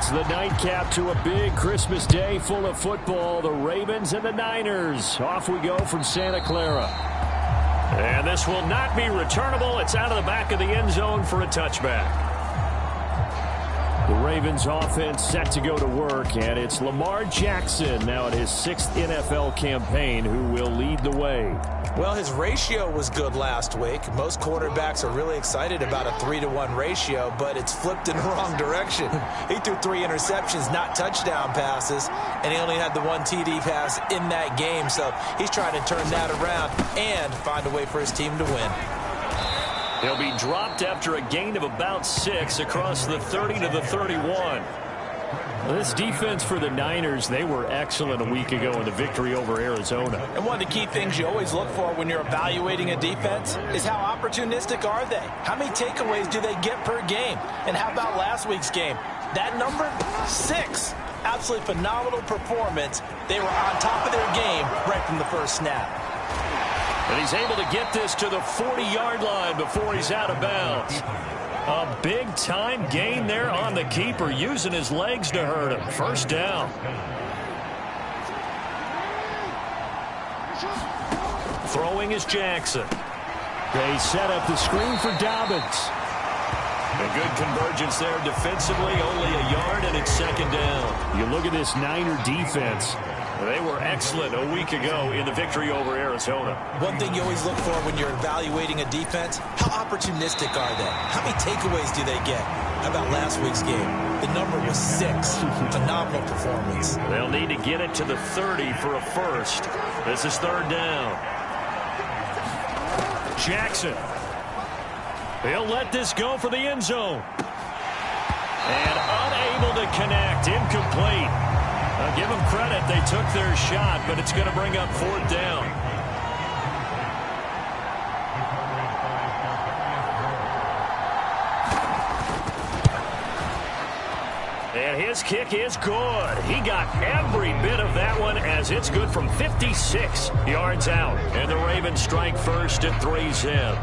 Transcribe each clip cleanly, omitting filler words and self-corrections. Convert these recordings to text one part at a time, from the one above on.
It's the nightcap to a big Christmas day full of football. The Ravens and the Niners. Off we go from Santa Clara. And this will not be returnable. It's out of the back of the end zone for a touchback. The Ravens offense set to go to work, and it's Lamar Jackson now in his 6th NFL campaign who will lead the way. Well, his ratio was good last week. Most quarterbacks are really excited about a 3-to-1 ratio, but it's flipped in the wrong direction. He threw 3 interceptions, not touchdown passes, and he only had the 1 TD pass in that game. So he's trying to turn that around and find a way for his team to win. He'll be dropped after a gain of about 6 across the 30 to the 31. This defense for the Niners, they were excellent a week ago in the victory over Arizona. And one of the key things you always look for when you're evaluating a defense is how opportunistic are they? How many takeaways do they get per game? And how about last week's game? That number, 6. Absolutely phenomenal performance. They were on top of their game right from the first snap. And he's able to get this to the 40-yard line before he's out of bounds. A big-time gain there on the keeper, using his legs to hurt him. First down. Throwing is Jackson. They set up the screen for Dobbins. A good convergence there defensively, only a yard, and it's second down. You look at this Niner defense. They were excellent a week ago in the victory over Arizona. One thing you always look for when you're evaluating a defense, how opportunistic are they? How many takeaways do they get? How about last week's game? The number was 6. Phenomenal performance. They'll need to get it to the 30 for a first. This is third down. Jackson. He'll let this go for the end zone. And unable to connect. Incomplete. I'll give them credit. They took their shot, but it's going to bring up fourth down. And his kick is good. He got every bit of that one as it's good from 56 yards out. And the Ravens strike first at 3-zip.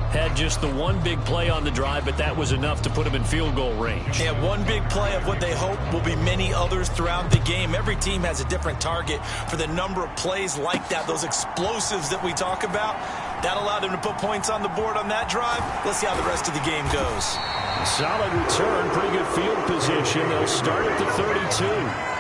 Had just the one big play on the drive, but that was enough to put him in field goal range. Yeah, one big play of what they hope will be many others throughout the game. Every team has a different target for the number of plays like that, those explosives that we talk about. That allowed them to put points on the board on that drive. Let's see how the rest of the game goes. Solid return, pretty good field position. They'll start at the 32.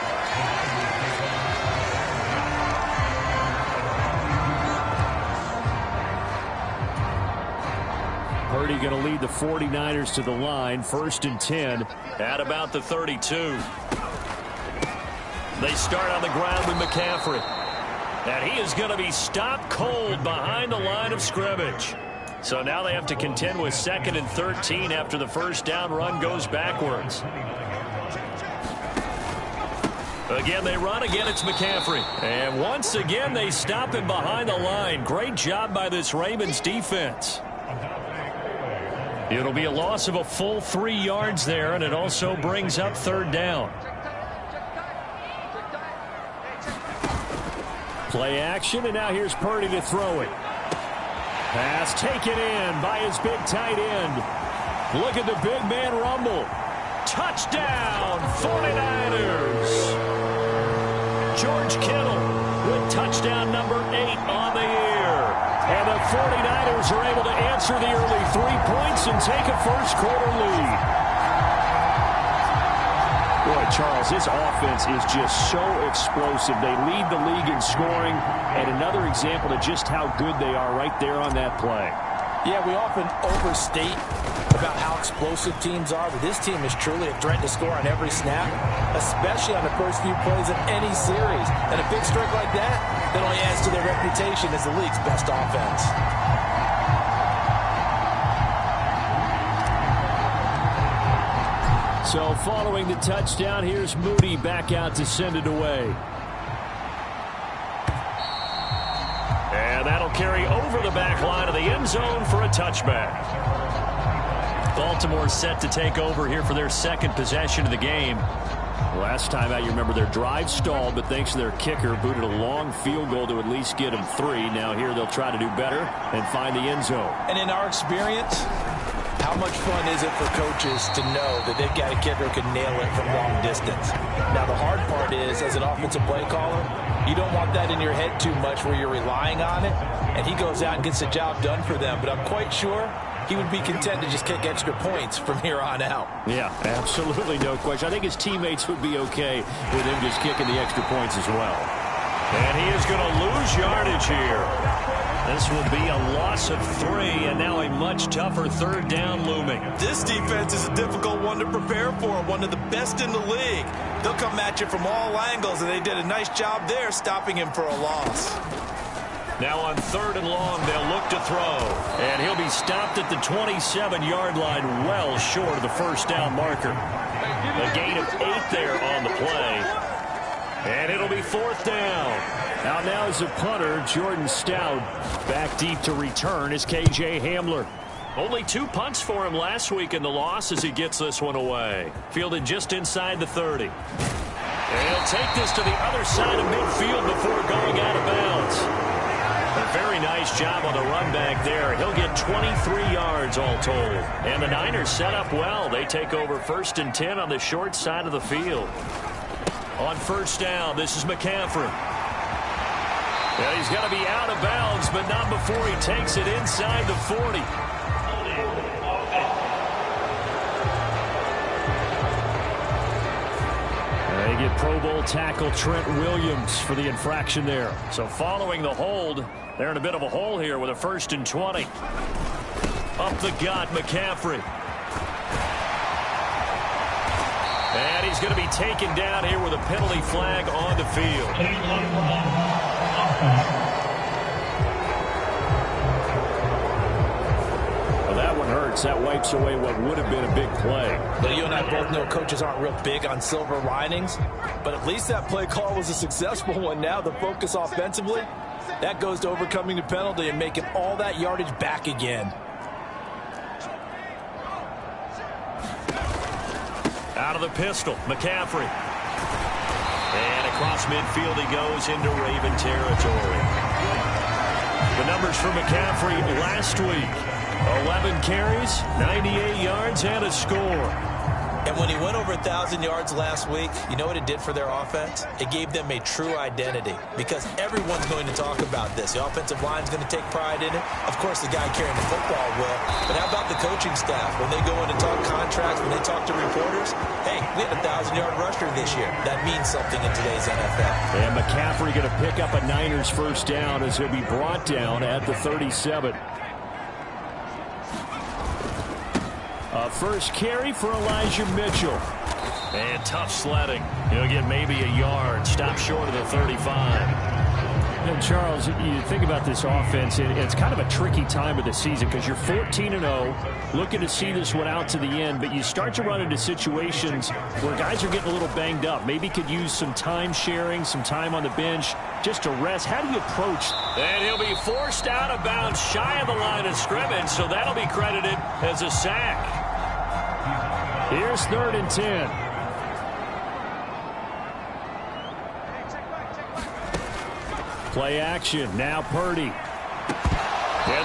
Purdy going to lead the 49ers to the line. 1st and 10 at about the 32. They start on the ground with McCaffrey. And he is going to be stopped cold behind the line of scrimmage. So now they have to contend with 2nd and 13 after the first down run goes backwards. Again, they run. Again, it's McCaffrey. And once again, they stop him behind the line. Great job by this Ravens defense. It'll be a loss of a full 3 yards there, and it also brings up third down. Play action, and now here's Purdy to throw it. Pass taken in by his big tight end. Look at the big man rumble. Touchdown, 49ers. George Kittle with touchdown number 8 on the year. And the 49ers are able to answer the early 3 points and take a first-quarter lead. Boy, Charles, this offense is just so explosive. They lead the league in scoring, and another example of just how good they are right there on that play. Yeah, we often overstate about how explosive teams are, but this team is truly a threat to score on every snap, especially on the first few plays of any series. And a big streak like that only adds to their reputation as the league's best offense. So following the touchdown, here's Moody back out to send it away. And that'll carry over the back line of the end zone for a touchback. Baltimore set to take over here for their 2nd possession of the game. Last time out, you remember their drive stalled, but thanks to their kicker, booted a long field goal to at least get them 3. Now here they'll try to do better and find the end zone. And in our experience, How much fun is it for coaches to know that they've got a kicker who can nail it from long distance? Now, the hard part is, as an offensive play caller, you don't want that in your head too much where you're relying on it, and he goes out and gets the job done for them. But I'm quite sure he would be content to just kick extra points from here on out. Yeah, absolutely no question. I think his teammates would be okay with him just kicking the extra points as well. And he is going to lose yardage here. This will be a loss of 3, and now a much tougher third down looming. This defense is a difficult one to prepare for, one of the best in the league. They'll come at you from all angles, and they did a nice job there stopping him for a loss. Now on 3rd and long, they'll look to throw. And he'll be stopped at the 27-yard line, well short of the first down marker. A gain of 8 there on the play. And it'll be 4th down. Out now is the punter, Jordan Stout. Back deep to return is K.J. Hamler. Only 2 punts for him last week in the loss as he gets this one away. Fielded just inside the 30. And he'll take this to the other side of midfield before going out of bounds. A very nice job on the run back there. He'll get 23 yards all told. And the Niners set up well. They take over 1st and 10 on the short side of the field. On 1st down, this is McCaffrey. Yeah, he's got to be out of bounds, but not before he takes it inside the 40. They get Pro Bowl tackle Trent Williams for the infraction there. So following the hold, they're in a bit of a hole here with a 1st and 20. Up the gut, McCaffrey. And he's going to be taken down here with a penalty flag on the field. Well, that one hurts. That wipes away what would have been a big play. Well, you and I both know coaches aren't real big on silver linings, but at least that play call was a successful one. Now the focus offensively, that goes to overcoming the penalty and making all that yardage back again. Out of the pistol, McCaffrey. And across midfield he goes into Raven territory. The numbers for McCaffrey last week. 11 carries, 98 yards, and a score. And when he went over 1,000 yards last week, you know what it did for their offense? It gave them a true identity because everyone's going to talk about this. The offensive line's going to take pride in it. Of course, the guy carrying the football will. But how about the coaching staff? When they go in and talk contracts, when they talk to reporters, hey, we had a 1,000-yard rusher this year. That means something in today's NFL. And McCaffrey going to pick up a Niners 1st down as he'll be brought down at the 37. First carry for Elijah Mitchell. And tough sledding. He'll get maybe a yard. Stop short of the 35. And Charles, you think about this offense, it's kind of a tricky time of the season because you're 14-0, looking to see this one out to the end, but you start to run into situations where guys are getting a little banged up. Maybe could use some time sharing, some time on the bench just to rest. How do you approach? And he'll be forced out of bounds shy of the line of scrimmage, so that'll be credited as a sack. Here's 3rd and 10. Play action. Now Purdy. And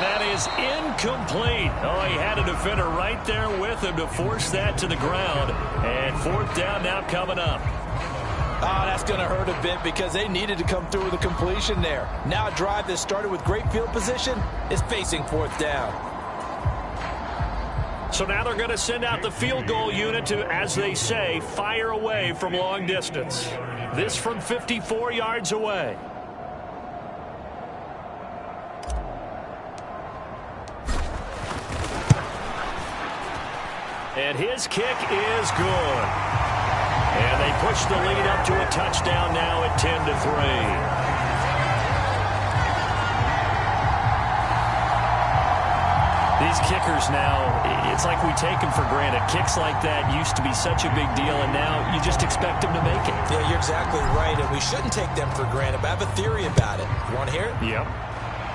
that is incomplete. Oh, he had a defender right there with him to force that to the ground. And 4th down now coming up. Oh, that's going to hurt a bit because they needed to come through with a completion there. Now a drive that started with great field position is facing 4th down. So now they're going to send out the field goal unit to, as they say, fire away from long distance. This from 54 yards away. And his kick is good. And they push the lead up to a touchdown now at 10-3. These kickers now, it's like we take them for granted. Kicks like that used to be such a big deal, and now you just expect them to make it. Yeah, you're exactly right, and we shouldn't take them for granted, but I have a theory about it. You want to hear it? Yep.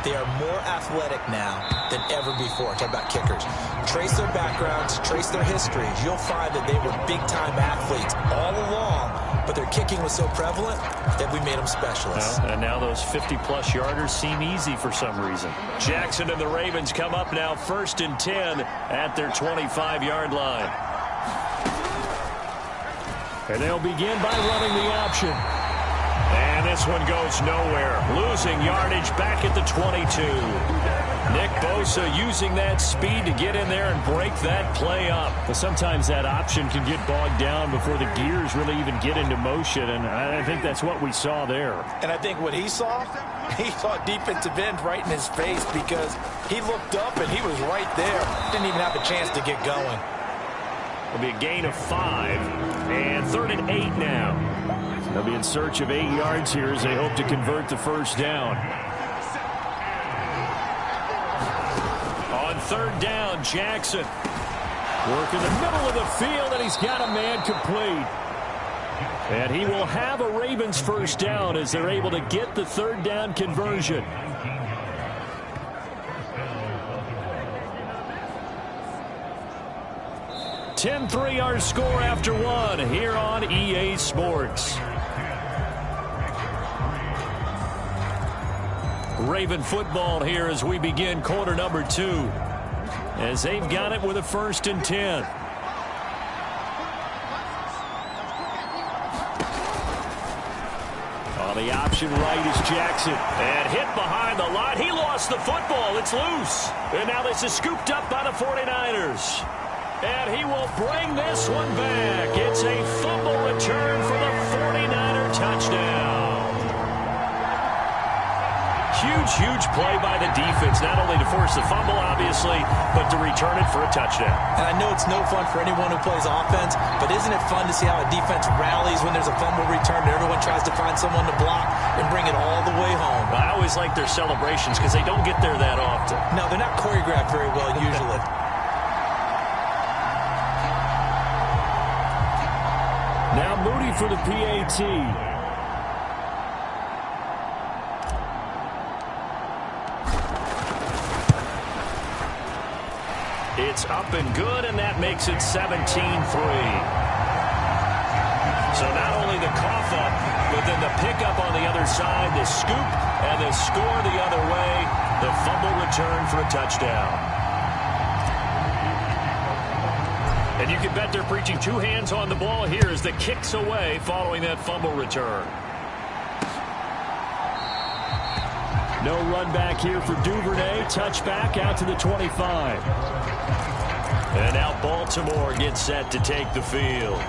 They are more athletic now than ever before. Talk about kickers. Trace their backgrounds, trace their histories. You'll find that they were big-time athletes all along, but their kicking was so prevalent that we made them specialists. Well, and now those 50-plus yarders seem easy for some reason. Jackson and the Ravens come up now 1st and 10 at their 25-yard line. And they'll begin by running the option. And this one goes nowhere. Losing yardage back at the 22. Nick Bosa using that speed to get in there and break that play up. But sometimes that option can get bogged down before the gears really even get into motion, and I think that's what we saw there. And I think what he saw defensive end right in his face, because he looked up and he was right there. Didn't even have a chance to get going. It'll be a gain of 5, and 3rd and 8 now. They'll be in search of 8 yards here as they hope to convert the first down. On 3rd down, Jackson. Work in the middle of the field, and he's got a man complete. And he will have a Ravens first down as they're able to get the 3rd down conversion. (10-3) our score after 1 here on EA Sports. Raven football here as we begin quarter number 2. As they've got it with a 1st and 10. On the option right is Jackson. And hit behind the line. He lost the football. It's loose. And now this is scooped up by the 49ers. And he will bring this one back. It's a fumble return for the 49er touchdown. Huge play by the defense, not only to force the fumble, obviously, but to return it for a touchdown. And I know it's no fun for anyone who plays offense, but isn't it fun to see how a defense rallies when there's a fumble return and everyone tries to find someone to block and bring it all the way home? I always like their celebrations because they don't get there that often. No, they're not choreographed very well usually. Now Moody for the PAT. It's up and good, and that makes it 17-3. So not only the cough up, but then the pickup on the other side, the scoop, and the score the other way, the fumble return for a touchdown. And you can bet they're preaching 2 hands on the ball here as the kicks away following that fumble return. No run back here for Duvernay. Touchback out to the 25. And now Baltimore gets set to take the field.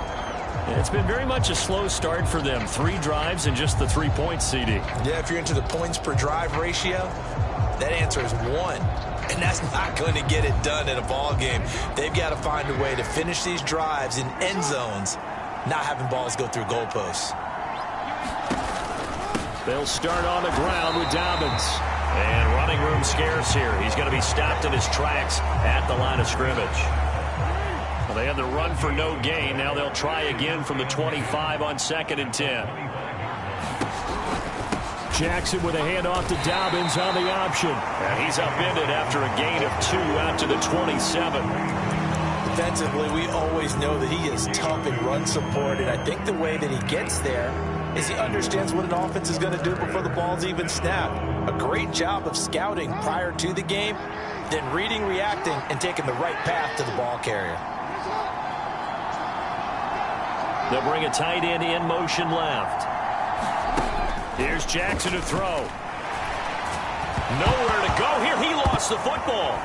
It's been very much a slow start for them. 3 drives and just the 3 points, CD. Yeah, if you're into the points per drive ratio, that answer is 1. And that's not going to get it done in a ball game. They've got to find a way to finish these drives in end zones, not having balls go through goalposts. They'll start on the ground with Dobbins. And running room scarce here. He's going to be stopped in his tracks at the line of scrimmage. Well, they had the run for no gain. Now they'll try again from the 25 on 2nd and 10. Jackson with a handoff to Dobbins on the option. And he's upended after a gain of 2 out to the 27. Defensively, we always know that he is tough in run support, and I think the way that he gets there is he understands what an offense is going to do before the ball's even snapped. A great job of scouting prior to the game, then reading, reacting, and taking the right path to the ball carrier. They'll bring a tight end in motion left. Here's Jackson to throw. Nowhere to go here. He lost the football.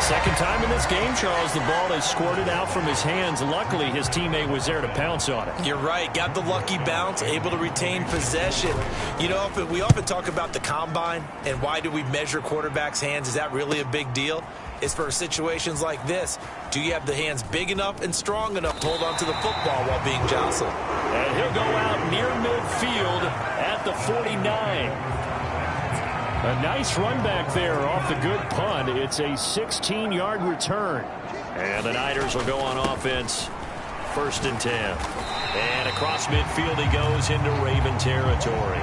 Second time in this game, Charles, the ball has squirted out from his hands. Luckily, his teammate was there to pounce on it. You're right. Got the lucky bounce, able to retain possession. You know, we often talk about the combine and why do we measure quarterbacks' hands. Is that really a big deal? It's for situations like this. Do you have the hands big enough and strong enough to hold on to the football while being jostled? And he'll go out near midfield at the 49. A nice run back there off the good punt. It's a 16-yard return. And the Niners will go on offense. 1st and 10. And across midfield he goes into Raven territory.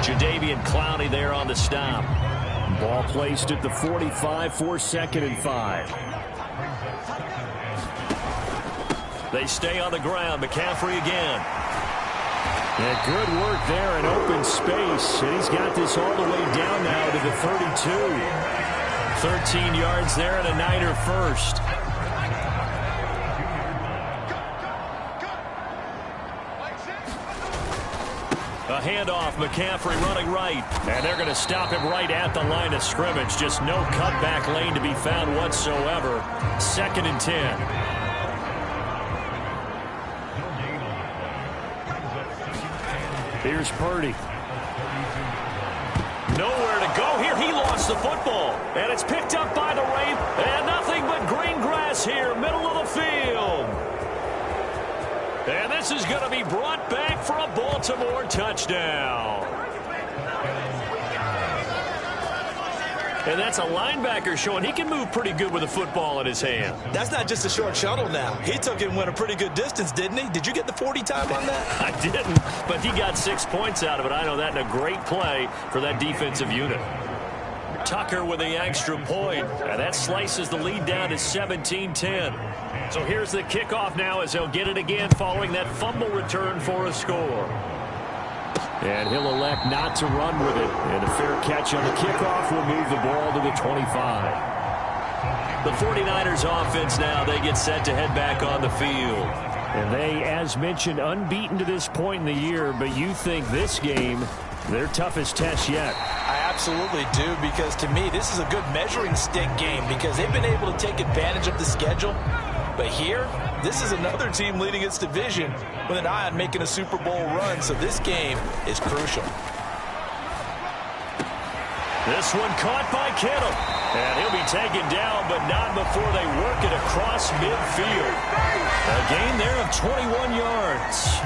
Jadeveon Clowney there on the stop. Ball placed at the 45 for 2nd and 5. They stay on the ground. McCaffrey again. Yeah, good work there in open space. And he's got this all the way down now to the 32. 13 yards there and a Niner first. A handoff, McCaffrey running right. And they're going to stop him right at the line of scrimmage. Just no cutback lane to be found whatsoever. 2nd and 10. Here's Purdy. Nowhere to go here. He lost the football. And it's picked up by the Ravens. And nothing but green grass here, middle of the field. And this is going to be brought back for a Baltimore touchdown. And that's a linebacker showing he can move pretty good with a football in his hand. That's not just a short shuttle now. He took it and went a pretty good distance, didn't he? Did you get the 40 time on that? I didn't, but he got 6 points out of it. I know that, and a great play for that defensive unit. Tucker with the extra point. And that slices the lead down to 17-10. So here's the kickoff now as they'll get it again following that fumble return for a score. And he'll elect not to run with it. And a fair catch on the kickoff will move the ball to the 25. The 49ers offense now, they get set to head back on the field. And they, as mentioned, unbeaten to this point in the year, but you think this game, their toughest test yet. I absolutely do, because to me, this is a good measuring stick game because they've been able to take advantage of the schedule. But here, this is another team leading its division with an eye on making a Super Bowl run, so this game is crucial. This one caught by Kittle. And he'll be taken down, but not before they work it across midfield. A gain there of 21 yards.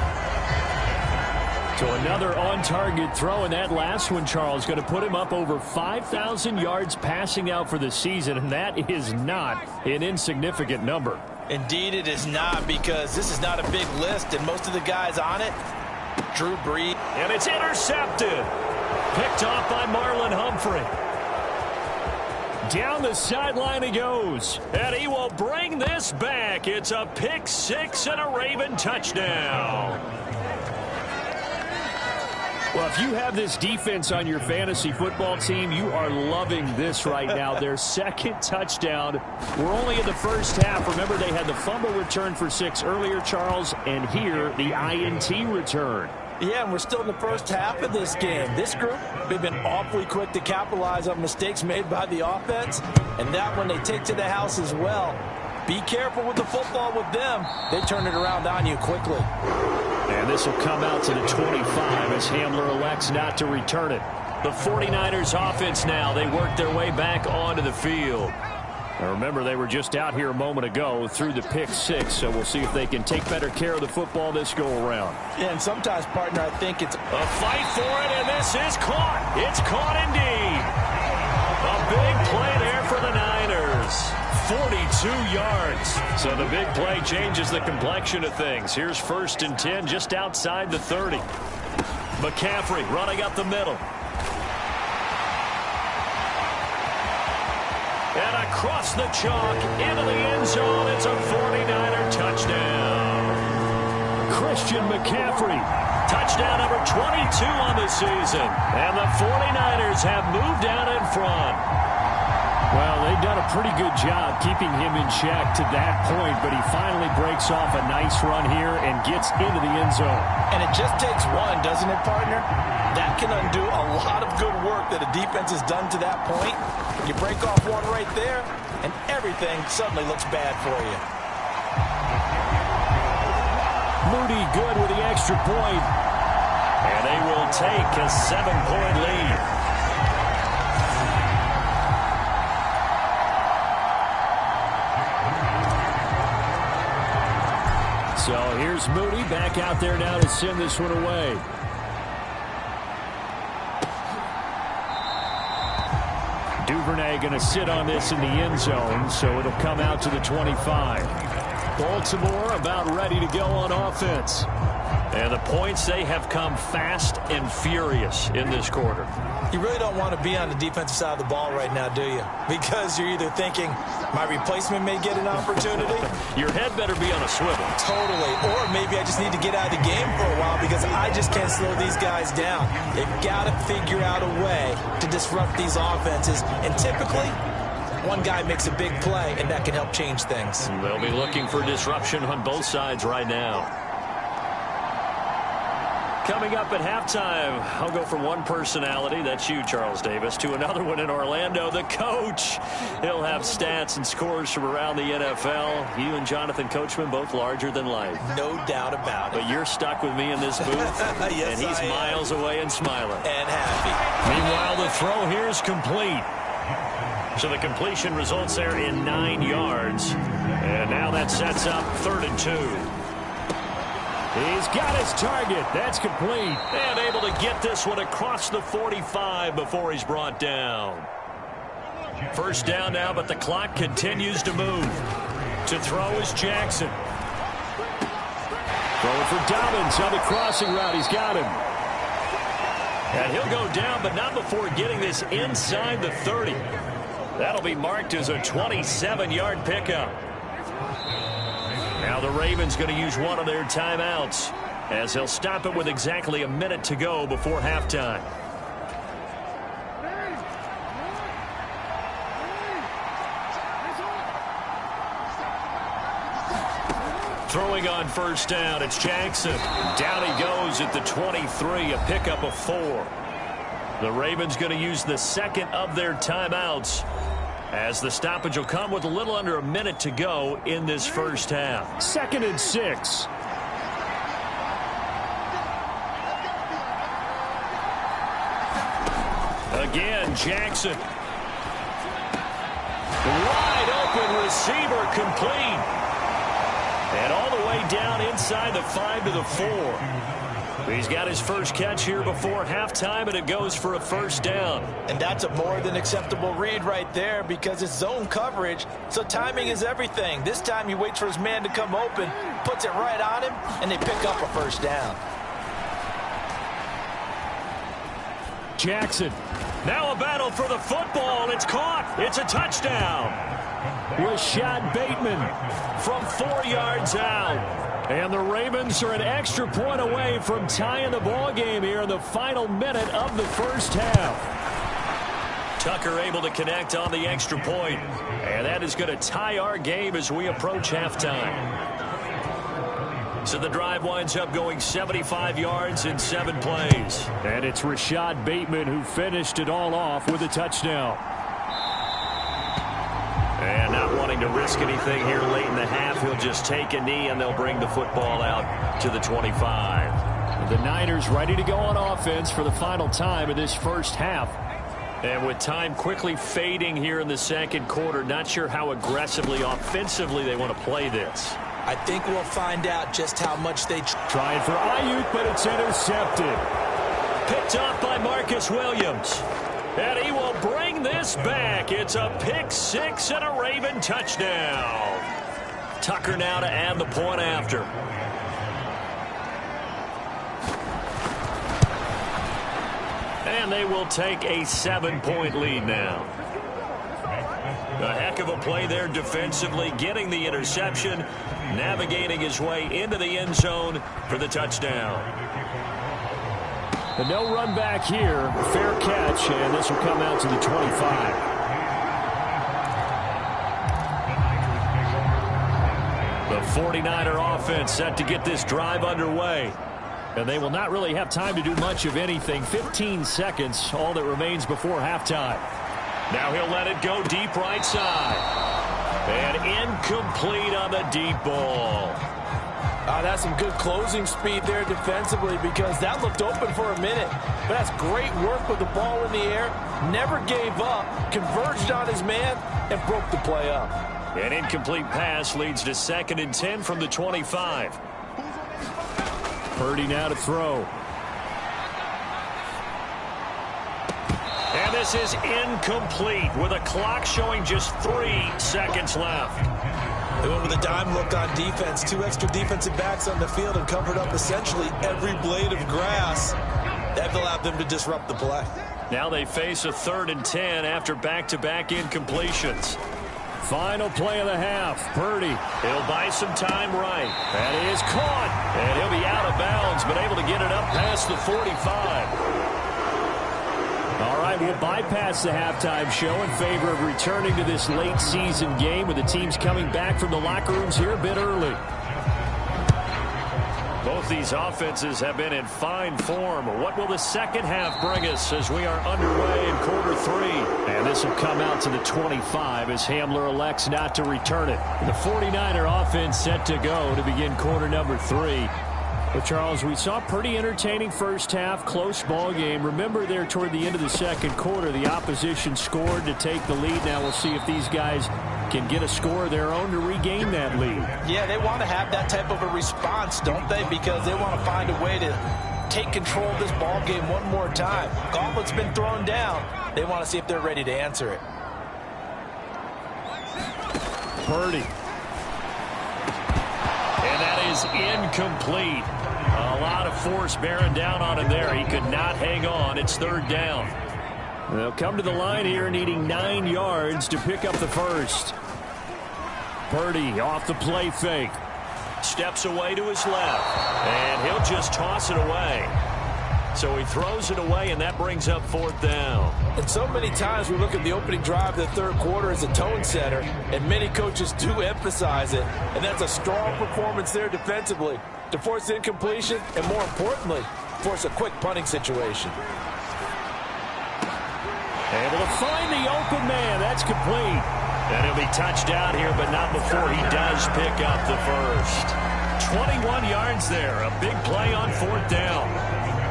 So another on-target throw, and that last one, Charles, going to put him up over 5,000 yards passing out for the season, and that is not an insignificant number. Indeed it is not, because this is not a big list, and most of the guys on it, Drew Brees. And it's intercepted. Picked off by Marlon Humphrey. Down the sideline he goes, and he will bring this back. It's a pick six and a Raven touchdown. Well, if you have this defense on your fantasy football team, you are loving this right now. Their second touchdown. We're only in the first half. Remember, they had the fumble return for 6 earlier, Charles, and here the INT return. Yeah, and we're still in the first half of this game. This group, they've been awfully quick to capitalize on mistakes made by the offense, and that one they take to the house as well. Be careful with the football with them. They turn it around on you quickly. And this will come out to the 25 as Hamler elects not to return it. The 49ers offense now, they work their way back onto the field. Now remember, they were just out here a moment ago through the pick six, so we'll see if they can take better care of the football this go-around. Yeah, and sometimes, partner, I think it's a fight for it, and this is caught. It's caught indeed. A big play there for the Niners. 42 yards. So the big play changes the complexion of things. Here's 1st and 10 just outside the 30. McCaffrey running up the middle. And across the chalk into the end zone. It's a 49er touchdown. Christian McCaffrey. Touchdown number 22 on the season. And the 49ers have moved out in front. Well, they've done a pretty good job keeping him in check to that point, but he finally breaks off a nice run here and gets into the end zone. And it just takes one, doesn't it, partner? That can undo a lot of good work that a defense has done to that point. You break off one right there, and everything suddenly looks bad for you. Moody good with the extra point. And they will take a 7-point lead. So here's Moody back out there now to send this one away. Duvernay going to sit on this in the end zone, so it'll come out to the 25. Baltimore about ready to go on offense. And the points, they have come fast and furious in this quarter. You really don't want to be on the defensive side of the ball right now, do you? Because you're either thinking, my replacement may get an opportunity. Your head better be on a swivel. Totally. Or maybe I just need to get out of the game for a while because I just can't slow these guys down. They've got to figure out a way to disrupt these offenses. And typically, one guy makes a big play, and that can help change things. They'll be looking for disruption on both sides right now. Coming up at halftime, I'll go from one personality, that's you, Charles Davis, to another one in Orlando, the coach. He'll have stats and scores from around the NFL. You and Jonathan Coachman, both larger than life. No doubt about it. But you're stuck with me in this booth, yes, and he's miles away and smiling. And happy. Meanwhile, the throw here is complete. So the completion results there in 9 yards. And now that sets up 3rd and 2. He's got his target. That's complete. And able to get this one across the 45 before he's brought down. First down now, but the clock continues to move. To throw is Jackson. Throwing for Dobbins on the crossing route. He's got him. And he'll go down, but not before getting this inside the 30. That'll be marked as a 27-yard pickup. Now the Ravens going to use one of their timeouts as they'll stop it with exactly a minute to go before halftime. Throwing on first down, it's Jackson. Down he goes at the 23, a pickup of 4. The Ravens going to use the second of their timeouts as the stoppage will come with a little under a minute to go in this first half. 2nd and 6. Again, Jackson. Wide open receiver complete. And all the way down inside the 5 to the 4. He's got his first catch here before halftime, and it goes for a first down. And that's a more than acceptable read right there because it's zone coverage, so timing is everything. This time he waits for his man to come open, puts it right on him, and they pick up a first down. Jackson. Now a battle for the football. It's caught. It's a touchdown. Rashad Bateman from 4 yards out. And the Ravens are an extra point away from tying the ball game here in the final minute of the first half. Tucker able to connect on the extra point. And that is going to tie our game as we approach halftime. So the drive winds up going 75 yards in 7 plays. And it's Rashad Bateman who finished it all off with a touchdown. And not wanting to risk anything here late in the half, he'll just take a knee and they'll bring the football out to the 25. The Niners ready to go on offense for the final time of this first half. And with time quickly fading here in the second quarter, not sure how aggressively offensively they want to play this. I think we'll find out just how much they trying for Ayuk, but it's intercepted. Picked off by Marcus Williams. And he will bring this back. It's a pick 6 and a Raven touchdown. Tucker now to add the point after. And they will take a 7-point lead now. A heck of a play there defensively, getting the interception, navigating his way into the end zone for the touchdown. And no run back here. Fair catch, and this will come out to the 25. The 49er offense set to get this drive underway. And they will not really have time to do much of anything. 15 seconds, all that remains before halftime. Now he'll let it go deep right side. And incomplete on the deep ball. That's some good closing speed there defensively because that looked open for a minute. But that's great work with the ball in the air. Never gave up, converged on his man, and broke the play up. An incomplete pass leads to 2nd and 10 from the 25. Purdy now to throw. And this is incomplete with a clock showing just 3 seconds left. They went with a dime look on defense. 2 extra defensive backs on the field and covered up essentially every blade of grass. That allowed them to disrupt the play. Now they face a 3rd and 10 after back-to-back incompletions. Final play of the half. Purdy. He'll buy some time right. That is caught. And he'll be out of bounds, but able to get it up past the 45. All right, we'll bypass the halftime show in favor of returning to this late season game with the teams coming back from the locker rooms here a bit early. Both these offenses have been in fine form. What will the second half bring us as we are underway in quarter 3? And this will come out to the 25 as Hamler elects not to return it. The 49er offense set to go to begin quarter number 3. But, Charles, we saw a pretty entertaining first half, close ball game. Remember there toward the end of the second quarter, the opposition scored to take the lead. Now we'll see if these guys can get a score of their own to regain that lead. Yeah, they want to have that type of a response, don't they? Because they want to find a way to take control of this ball game one more time. Gauntlet's been thrown down. They want to see if they're ready to answer it. Purdy. And that is incomplete. A lot of force bearing down on him there. He could not hang on. It's 3rd down. They'll come to the line here needing 9 yards to pick up the first. Purdy off the play fake. Steps away to his left. And he'll just toss it away. So he throws it away, and that brings up 4th down. And so many times we look at the opening drive of the third quarter as a tone setter, and many coaches do emphasize it. And that's a strong performance there defensively to force incompletion and, more importantly, force a quick punting situation. Able to find the open man. That's complete. And he'll be touched out here, but not before he does pick up the first. 21 yards there. A big play on 4th down.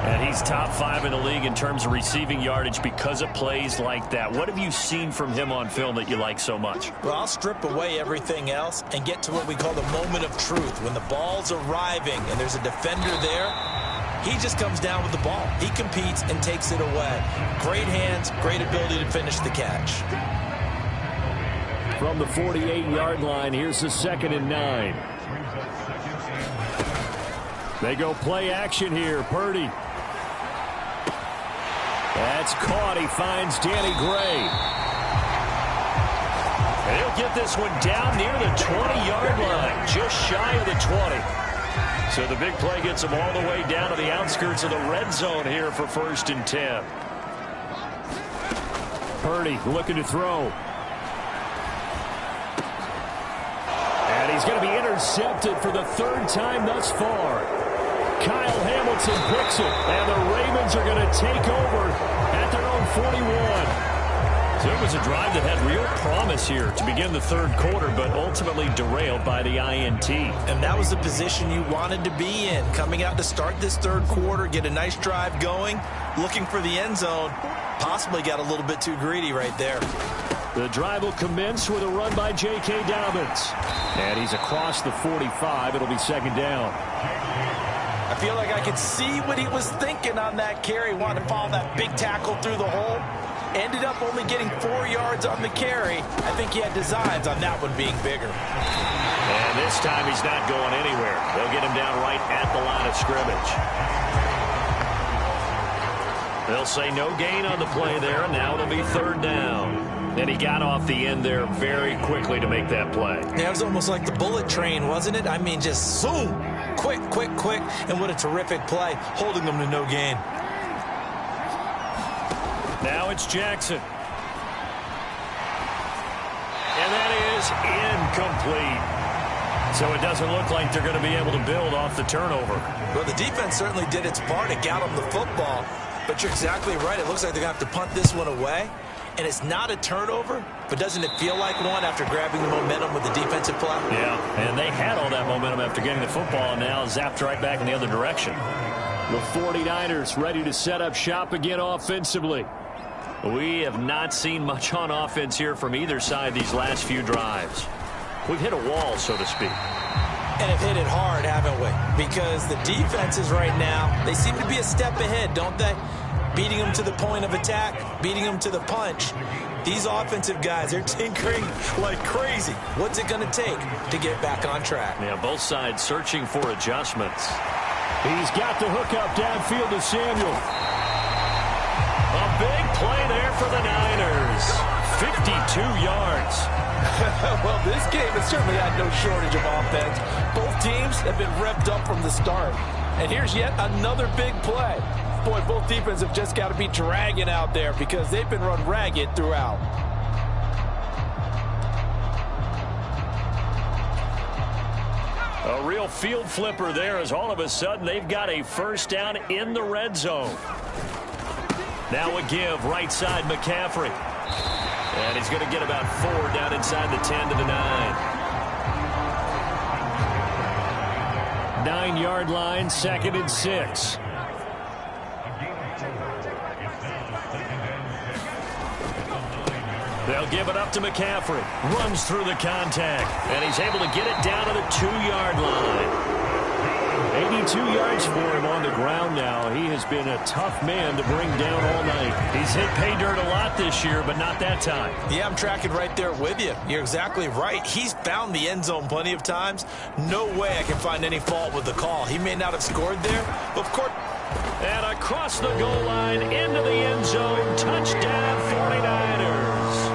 And he's top 5 in the league in terms of receiving yardage because of plays like that. What have you seen from him on film that you like so much? Well, I'll strip away everything else and get to what we call the moment of truth. When the ball's arriving and there's a defender there, he just comes down with the ball. He competes and takes it away. Great hands, great ability to finish the catch. From the 48-yard line, here's the 2nd and 9. They go play action here. Purdy. That's caught. He finds Danny Gray. And he'll get this one down near the 20-yard line, just shy of the 20. So the big play gets him all the way down to the outskirts of the red zone here for 1st and 10. Purdy looking to throw. And he's going to be intercepted for the 3rd time thus far. Kyle Hamilton picks it, and the Ravens are going to take over at their own 41. So it was a drive that had real promise here to begin the third quarter, but ultimately derailed by the INT. And that was the position you wanted to be in, coming out to start this third quarter, get a nice drive going, looking for the end zone. Possibly got a little bit too greedy right there. The drive will commence with a run by J.K. Dobbins. And he's across the 45. It'll be 2nd down. I feel like I could see what he was thinking on that carry. Wanted to follow that big tackle through the hole. Ended up only getting 4 yards on the carry. I think he had designs on that one being bigger. And this time he's not going anywhere. They'll get him down right at the line of scrimmage. They'll say no gain on the play there, and now it'll be 3rd down. And he got off the end there very quickly to make that play. Yeah, it was almost like the bullet train, wasn't it? I mean, just zoom. Quick, quick, quick. And what a terrific play, holding them to no gain. Now it's Jackson. And that is incomplete. So it doesn't look like they're going to be able to build off the turnover. Well, the defense certainly did its part. It got them the football. But you're exactly right. It looks like they're going to have to punt this one away. And it's not a turnover, but doesn't it feel like one after grabbing the momentum with the defensive play? Yeah, and they had all that momentum after getting the football, and now zapped right back in the other direction. The 49ers ready to set up shop again offensively. We have not seen much on offense here from either side these last few drives. We've hit a wall, so to speak. And have hit it hard, haven't we? Because the defenses right now, they seem to be a step ahead, don't they? Beating them to the point of attack, beating them to the punch. These offensive guys, they're tinkering like crazy. What's it going to take to get back on track? Yeah, both sides searching for adjustments. He's got the hook up downfield to Samuel. A big play there for the Niners. 52 yards. Well, this game has certainly had no shortage of offense. Both teams have been revved up from the start. And here's yet another big play. Boy, both defenses have just got to be dragging out there because they've been run ragged throughout. A real field flipper there as all of a sudden they've got a first down in the red zone. Now a give right side McCaffrey. And he's going to get about 4 down inside the 10 to the 9. 9-yard line, 2nd and 6. They'll give it up to McCaffrey. Runs through the contact. And he's able to get it down to the 2-yard line. 82 yards for him on the ground now. He has been a tough man to bring down all night. He's hit pay dirt a lot this year, but not that time. Yeah, I'm tracking right there with you. You're exactly right. He's found the end zone plenty of times. No way I can find any fault with the call. He may not have scored there, but of course. And across the goal line, into the end zone. Touchdown 49ers.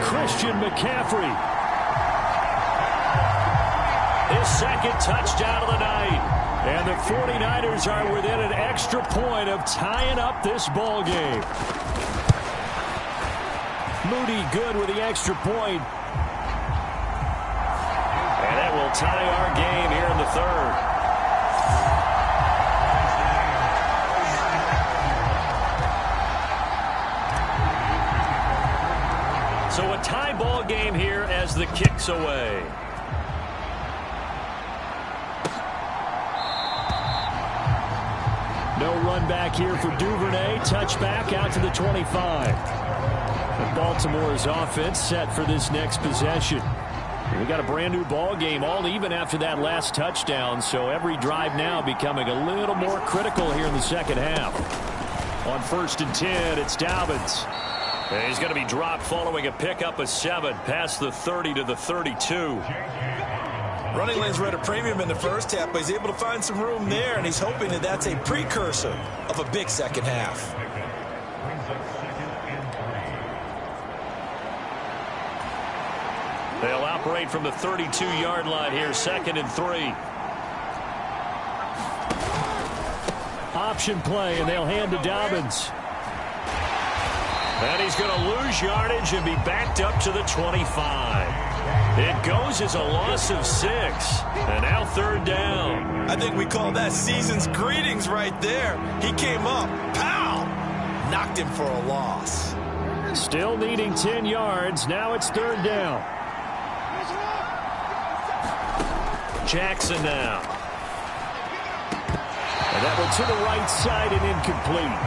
Christian McCaffrey. His 2nd touchdown of the night. And the 49ers are within an extra point of tying up this ball game. Moody good with the extra point. And that will tie our game here in the 3rd. So a tie ball game here as the kick's away. No run back here for Duvernay. Touchback out to the 25. And Baltimore's offense set for this next possession. We got a brand new ball game, all even after that last touchdown. So every drive now becoming a little more critical here in the second half. On 1st and 10, it's Dobbins. And he's going to be dropped following a pickup of 7 past the 30 to the 32. Running lanes were at a premium in the first half, but he's able to find some room there, and he's hoping that that's a precursor of a big second half. They'll operate from the 32-yard line here, 2nd and 3. Option play, and they'll hand to Dobbins. And he's going to lose yardage and be backed up to the 25. It goes as a loss of 6. And now 3rd down. I think we call that season's greetings right there. He came up, pow! Knocked him for a loss. Still needing 10 yards. Now it's 3rd down. Jackson now. And that one to the right side and incomplete.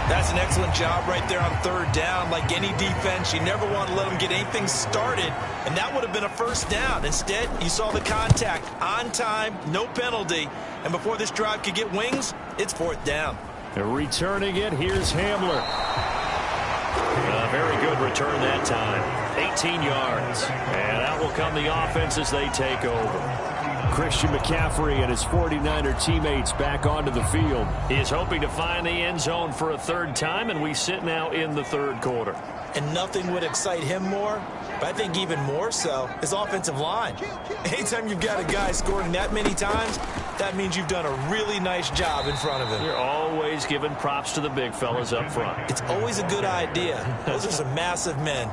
That's an excellent job right there on 3rd down. Like any defense, you never want to let them get anything started, and that would have been a first down. Instead, you saw the contact on time, no penalty, and before this drive could get wings, it's 4th down. Returning it, here's Hamler. A very good return that time. 18 yards. And out will come the offense as they take over. Christian McCaffrey and his 49er teammates back onto the field. He is hoping to find the end zone for a 3rd time, and we sit now in the 3rd quarter. And nothing would excite him more, but I think even more so, his offensive line. Anytime you've got a guy scoring that many times, that means you've done a really nice job in front of him. You're always giving props to the big fellas up front. It's always a good idea. Those are some massive men.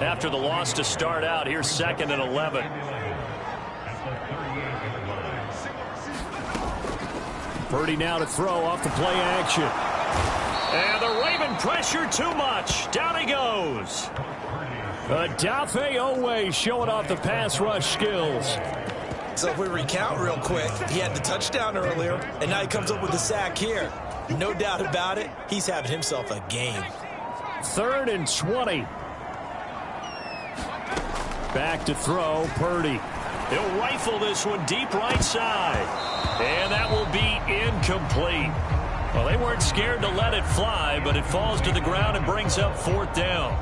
After the loss to start out, here's 2nd and 11. Purdy now to throw off the play action. And the Raven pressure too much. Down he goes. Adafe Owe showing off the pass rush skills. So if we recount real quick, he had the touchdown earlier, and now he comes up with the sack here. No doubt about it, he's having himself a game. 3rd and 20. Back to throw, Purdy. He'll rifle this one deep right side. And that will be incomplete. Well, they weren't scared to let it fly, but it falls to the ground and brings up 4th down.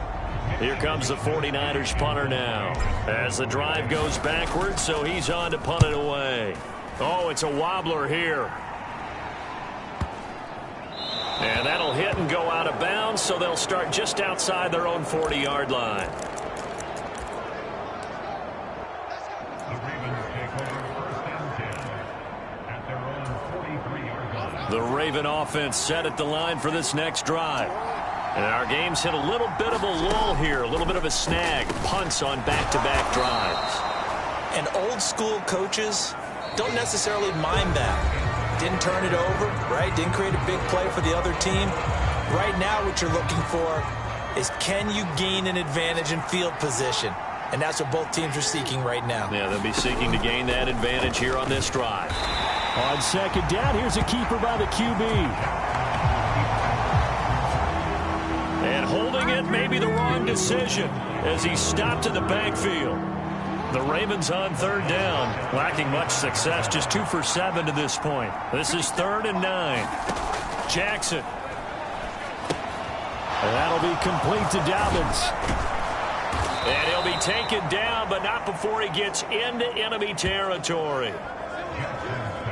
Here comes the 49ers punter now. As the drive goes backwards, so he's on to punt it away. Oh, it's a wobbler here. And that'll hit and go out of bounds, so they'll start just outside their own 40-yard line. The Raven offense set at the line for this next drive. And our game's hit a little bit of a lull here, a little bit of a snag. Punts on back-to-back drives. And old-school coaches don't necessarily mind that. Didn't turn it over, right? Didn't create a big play for the other team. Right now what you're looking for is, can you gain an advantage in field position? And that's what both teams are seeking right now. Yeah, they'll be seeking to gain that advantage here on this drive. On second down, here's a keeper by the QB. And holding it may be the wrong decision as he stopped in the backfield. The Ravens on third down, lacking much success, just 2 for 7 to this point. This is 3rd and 9. Jackson. And that'll be complete to Dobbins. And he'll be taken down, but not before he gets into enemy territory.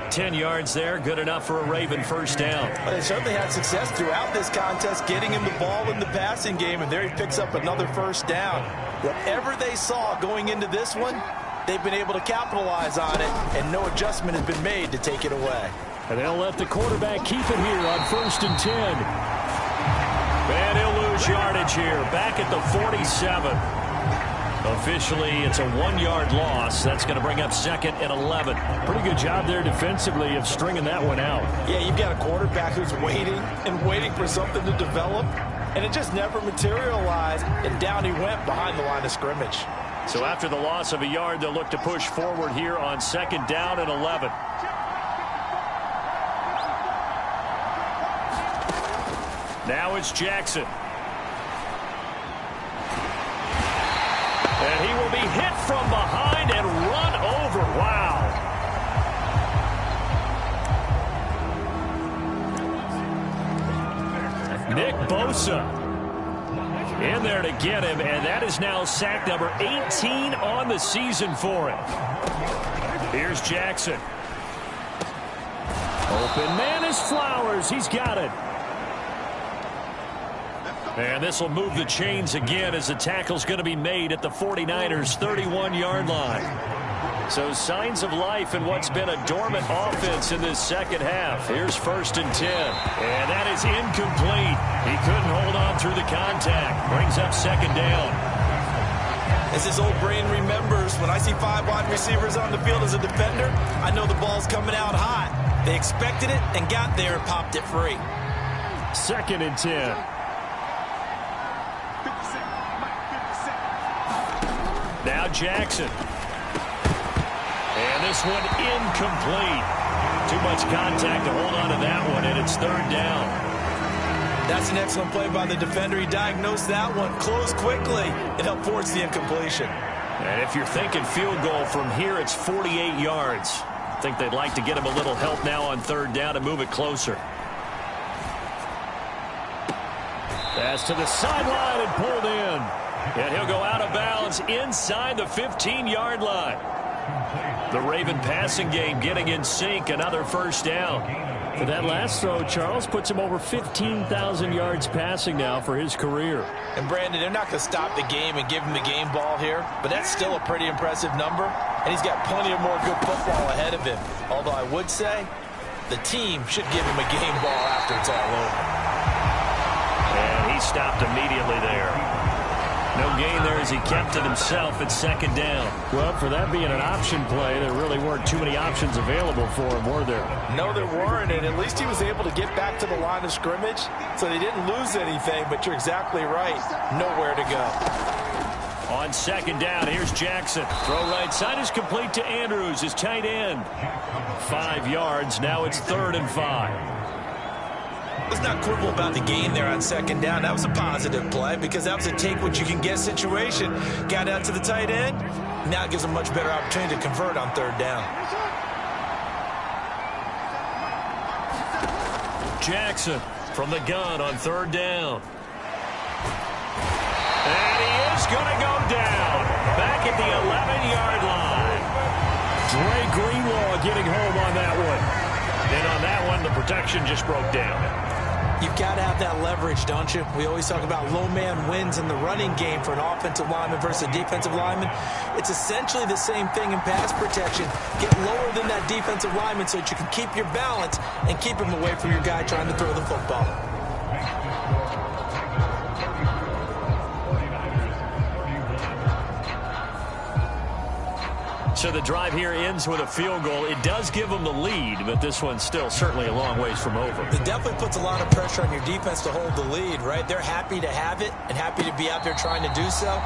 10 yards there, good enough for a Raven first down. Well, they certainly had success throughout this contest, getting him the ball in the passing game, and there he picks up another first down. Whatever they saw going into this one, they've been able to capitalize on it, and no adjustment has been made to take it away. And they'll let the quarterback keep it here on 1st and 10. And he'll lose yardage here, back at the 47. Officially, it's a 1-yard loss. That's going to bring up 2nd and 11. Pretty good job there defensively of stringing that one out. Yeah, you've got a quarterback who's waiting and waiting for something to develop, and it just never materialized, and down he went behind the line of scrimmage. So after the loss of a yard, they'll look to push forward here on 2nd down and 11. Now it's Jackson. And he will be hit from behind and run over. Wow. Nick Bosa in there to get him, and that is now sack number 18 on the season for him. Here's Jackson. Open man is Flowers. He's got it. And this will move the chains again as the tackle's going to be made at the 49ers' 31-yard line. So signs of life in what's been a dormant offense in this second half. Here's 1st and 10. And that is incomplete. He couldn't hold on through the contact. Brings up 2nd down. As his old brain remembers, when I see 5 wide receivers on the field as a defender, I know the ball's coming out hot. They expected it and got there and popped it free. 2nd and 10. Now Jackson. And this one incomplete. Too much contact to hold on to that one, and it's 3rd down. That's an excellent play by the defender. He diagnosed that one, closed quickly, and helped force the incompletion. And if you're thinking field goal from here, it's 48 yards. I think they'd like to get him a little help now on 3rd down and move it closer. Pass to the sideline and pulled in. And he'll go out of bounds inside the 15-yard line. The Raven passing game getting in sync. Another first down. For that last throw, Charles puts him over 15,000 yards passing now for his career. And, Brandon, they're not going to stop the game and give him the game ball here, but that's still a pretty impressive number, and he's got plenty of more good football ahead of him. Although I would say the team should give him a game ball after it's all over. And he stopped immediately there. No gain there as he kept it himself at 2nd down. Well, for that being an option play, there really weren't too many options available for him, were there? No, there weren't, and at least he was able to get back to the line of scrimmage, so they didn't lose anything, but you're exactly right. Nowhere to go. On 2nd down, here's Jackson. Throw right side is complete to Andrews, his tight end. 5 yards, now it's 3rd and 5. Let's not quibble about the gain there on 2nd down. That was a positive play because that was a take-what-you-can-get situation. Got out to the tight end. Now it gives them much better opportunity to convert on 3rd down. Jackson from the gun on 3rd down. And he is going to go down. Back at the 11-yard line. Dre Greenlaw getting home on that one. And on that one, the protection just broke down. You've got to have that leverage, don't you? We always talk about low man wins in the running game for an offensive lineman versus a defensive lineman. It's essentially the same thing in pass protection. Get lower than that defensive lineman so that you can keep your balance and keep him away from your guy trying to throw the football. So the drive here ends with a field goal. It does give them the lead, but this one's still certainly a long ways from over. It definitely puts a lot of pressure on your defense to hold the lead, right? They're happy to have it and happy to be out there trying to do so.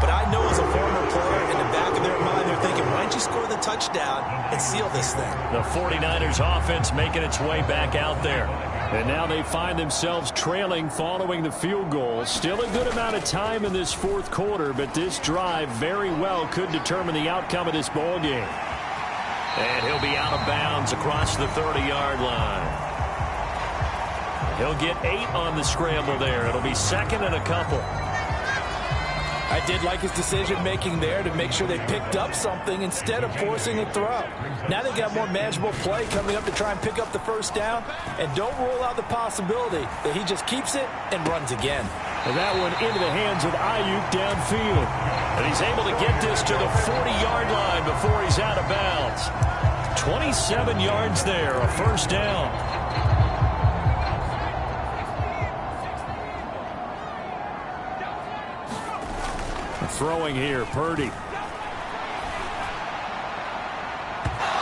But I know as a former player, in the back of their mind, they're thinking, why don't you score the touchdown and seal this thing? The 49ers offense making its way back out there. And now they find themselves trailing following the field goal. Still a good amount of time in this fourth quarter, but this drive very well could determine the outcome of this ball game. And he'll be out of bounds across the 30-yard line. He'll get 8 on the scramble there. It'll be second and a couple. I did like his decision-making there to make sure they picked up something instead of forcing a throw. Now they've got more manageable play coming up to try and pick up the first down, and don't rule out the possibility that he just keeps it and runs again. And that one into the hands of Ayuk downfield. And he's able to get this to the 40-yard line before he's out of bounds. 27 yards there, a first down. Throwing here, Purdy.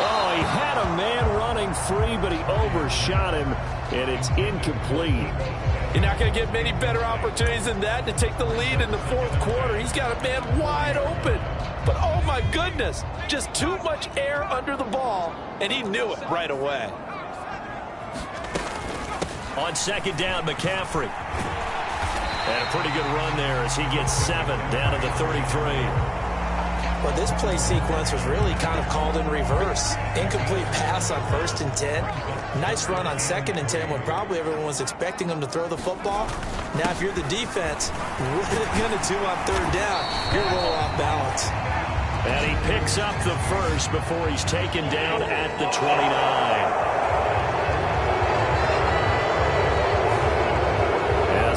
Oh, he had a man running free, but he overshot him, and it's incomplete. You're not going to get many better opportunities than that to take the lead in the fourth quarter. He's got a man wide open. But, oh, my goodness, just too much air under the ball, and he knew it right away. On second down, McCaffrey. And a pretty good run there as he gets 7 down to the 33. Well, this play sequence was really kind of called in reverse. Incomplete pass on 1st and 10. Nice run on 2nd and 10 when probably everyone was expecting him to throw the football. Now, if you're the defense, what are they going to do on 3rd down? You're a little off balance. And he picks up the first before he's taken down at the 29.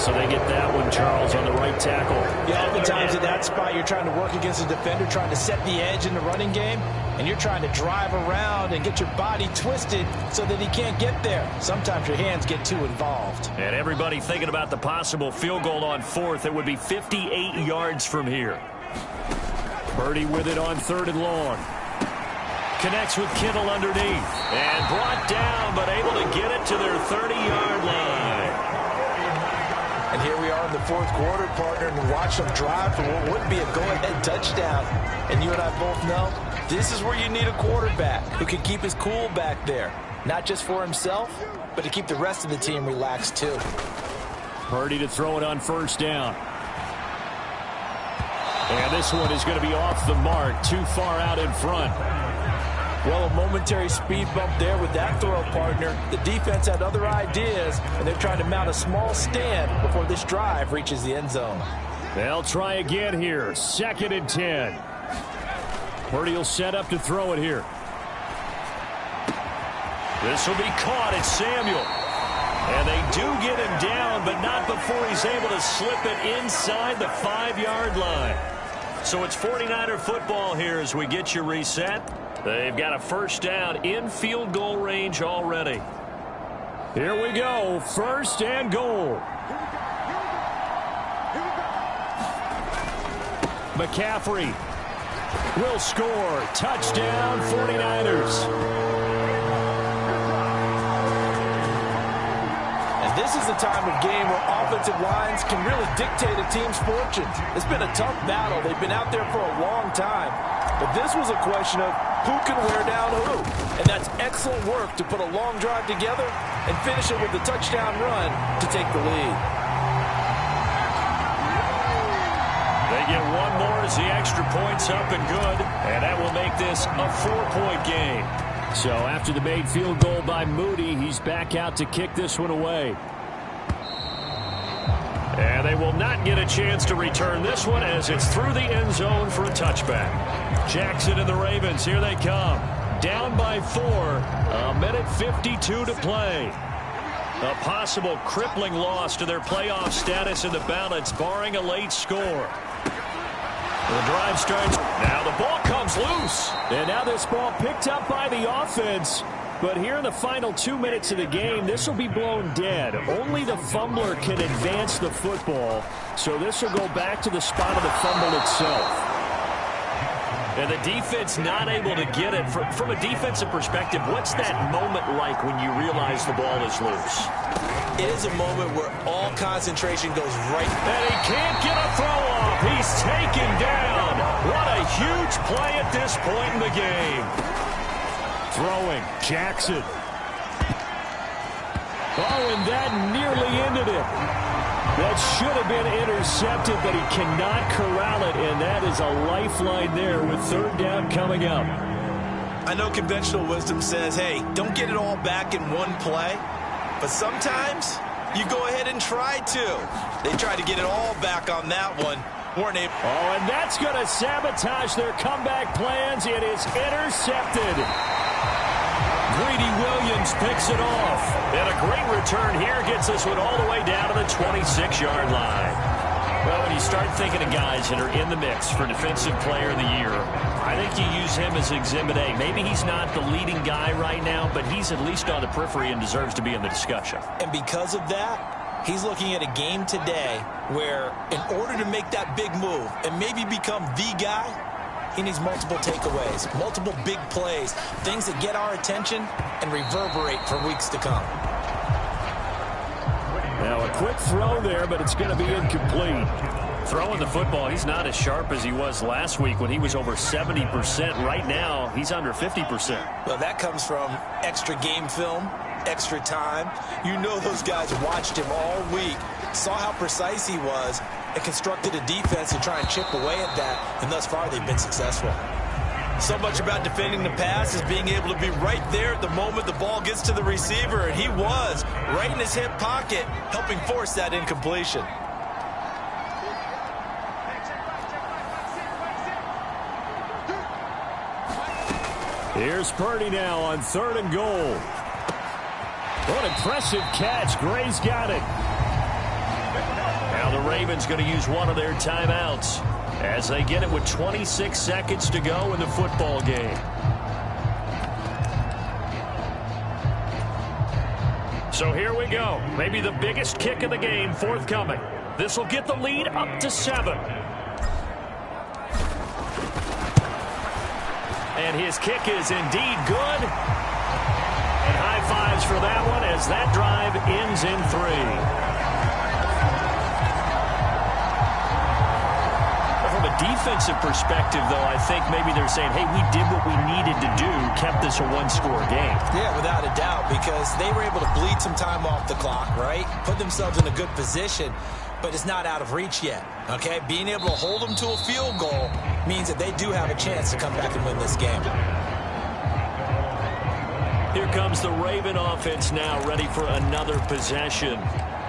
So they get that one, Charles, on the right tackle. Yeah, oftentimes at that spot, you're trying to work against a defender, trying to set the edge in the running game, and you're trying to drive around and get your body twisted so that he can't get there. Sometimes your hands get too involved. And everybody thinking about the possible field goal on 4th. It would be 58 yards from here. Purdy with it on 3rd and long. Connects with Kittle underneath. And brought down, but able to get it to their 30-yard line. And here we are in the fourth quarter, partner, and watch them drive for what would be a go-ahead touchdown. And you and I both know this is where you need a quarterback who can keep his cool back there. Not just for himself, but to keep the rest of the team relaxed too. Purdy to throw it on 1st down. And this one is going to be off the mark, too far out in front. Well, a momentary speed bump there with that throw, partner. The defense had other ideas, and they're trying to mount a small stand before this drive reaches the end zone. They'll try again here. 2nd and 10. Purdy will set up to throw it here. This will be caught. It's Samuel. And they do get him down, but not before he's able to slip it inside the 5-yard line. So it's 49er football here as we get you reset. They've got a first down in field goal range already. Here we go. 1st and goal. McCaffrey will score. Touchdown, 49ers. This is the time of game where offensive lines can really dictate a team's fortunes. It's been a tough battle. They've been out there for a long time. But this was a question of who can wear down who. And that's excellent work to put a long drive together and finish it with a touchdown run to take the lead. They get one more as the extra point's up and good. And that will make this a 4-point game. So after the made field goal by Moody, he's back out to kick this one away. And they will not get a chance to return this one as it's through the end zone for a touchback. Jackson and the Ravens, here they come. Down by 4, 1:52 to play. A possible crippling loss to their playoff status in the balance, barring a late score. The drive starts. Now the ball comes loose. And now this ball picked up by the offense. But here in the final 2 minutes of the game, this will be blown dead. Only the fumbler can advance the football. So this will go back to the spot of the fumble itself. And the defense not able to get it. From a defensive perspective, what's that moment like when you realize the ball is loose? It is a moment where all concentration goes right. And he can't get a throw off. He's taken down. What a huge play at this point in the game. Throwing, Jackson. Oh, and that nearly ended it. That should have been intercepted, but he cannot corral it, and that is a lifeline there with third down coming up. I know conventional wisdom says, hey, don't get it all back in one play, but sometimes you go ahead and try to. They tried to get it all back on that one. Weren't able. Oh, and that's going to sabotage their comeback plans. It is intercepted. Greedy Williams picks it off. And a great return here gets this one all the way down to the 26-yard line. Well, when you start thinking of guys that are in the mix for Defensive Player of the Year, I think you use him as Exhibit A. Maybe he's not the leading guy right now, but he's at least on the periphery and deserves to be in the discussion. And because of that, he's looking at a game today where in order to make that big move and maybe become the guy, he needs multiple takeaways, multiple big plays, things that get our attention and reverberate for weeks to come. Now a quick throw there, but it's going to be incomplete. Throwing the football, he's not as sharp as he was last week when he was over 70%. Right now, he's under 50%. Well, that comes from extra game film, extra time. You know those guys watched him all week, saw how precise he was, and constructed a defense to try and chip away at that, and thus far they've been successful. So much about defending the pass is being able to be right there at the moment the ball gets to the receiver, and he was right in his hip pocket, helping force that incompletion. Here's Purdy now on 3rd and goal. What an impressive catch. Gray's got it. Now the Ravens going to use one of their timeouts as they get it with 26 seconds to go in the football game. So here we go. Maybe the biggest kick of the game forthcoming. This will get the lead up to 7. And his kick is indeed good. And high fives for that one as that drive ends in 3. From a defensive perspective, though, I think maybe they're saying, hey, we did what we needed to do, kept this a one-score game. Yeah, without a doubt, because they were able to bleed some time off the clock, right? Put themselves in a good position, but it's not out of reach yet, okay? Being able to hold them to a field goal means that they do have a chance to come back and win this game. Here comes the Raven offense now, ready for another possession.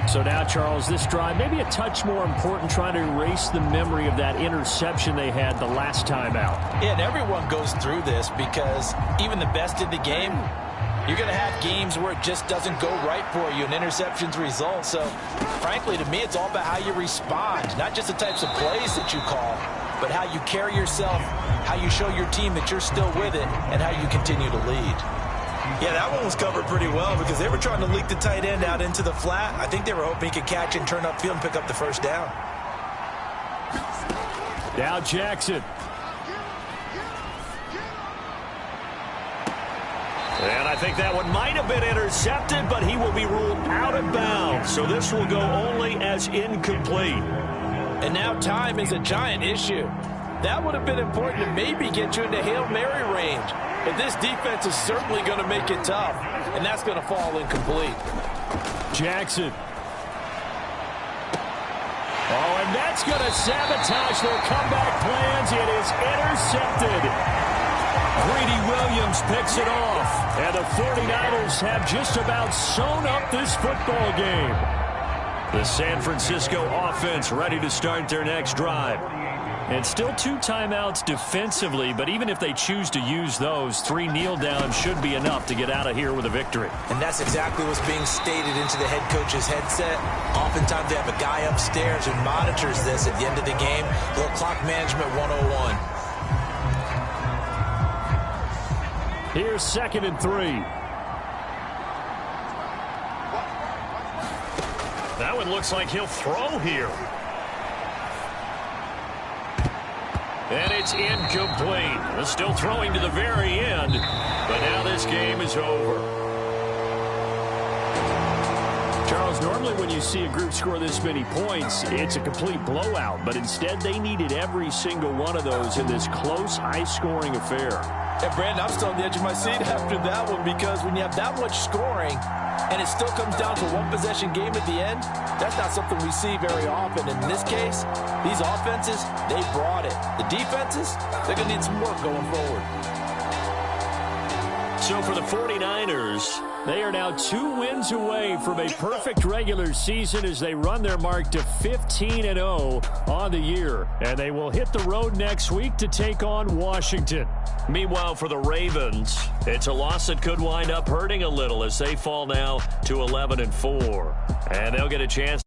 So now, Charles, this drive maybe a touch more important, trying to erase the memory of that interception they had the last time out. Yeah, and everyone goes through this because even the best in the game, you're going to have games where it just doesn't go right for you and interceptions result. So, frankly, to me, it's all about how you respond, not just the types of plays that you call, but how you carry yourself, how you show your team that you're still with it, and how you continue to lead. Yeah, that one was covered pretty well because they were trying to leak the tight end out into the flat. I think they were hoping he could catch and turn upfield and pick up the first down. Now Jackson. And I think that one might have been intercepted, but he will be ruled out of bounds. So this will go only as incomplete. And now time is a giant issue. That would have been important to maybe get you into Hail Mary range. But this defense is certainly going to make it tough, and that's going to fall incomplete. Jackson. Oh, and that's going to sabotage their comeback plans. It is intercepted. Greedy Williams picks it off. And the 49ers have just about sewn up this football game. The San Francisco offense ready to start their next drive. And still 2 timeouts defensively, but even if they choose to use those, 3 kneel downs should be enough to get out of here with a victory. And that's exactly what's being stated into the head coach's headset. Oftentimes they have a guy upstairs who monitors this at the end of the game. A little clock management 101. Here's 2nd and 3. That one looks like he'll throw here. And it's incomplete. Still throwing to the very end, but now this game is over. Charles, normally when you see a group score this many points, it's a complete blowout, but instead they needed every single one of those in this close, high-scoring affair. And Brandon, I'm still on the edge of my seat after that one, because when you have that much scoring and it still comes down to one possession game at the end, that's not something we see very often. And in this case, these offenses, they brought it. The defenses, they're going to need some work going forward. So for the 49ers, they are now 2 wins away from a perfect regular season as they run their mark to 15-0 on the year. And they will hit the road next week to take on Washington. Meanwhile, for the Ravens, it's a loss that could wind up hurting a little as they fall now to 11-4. And they'll get a chance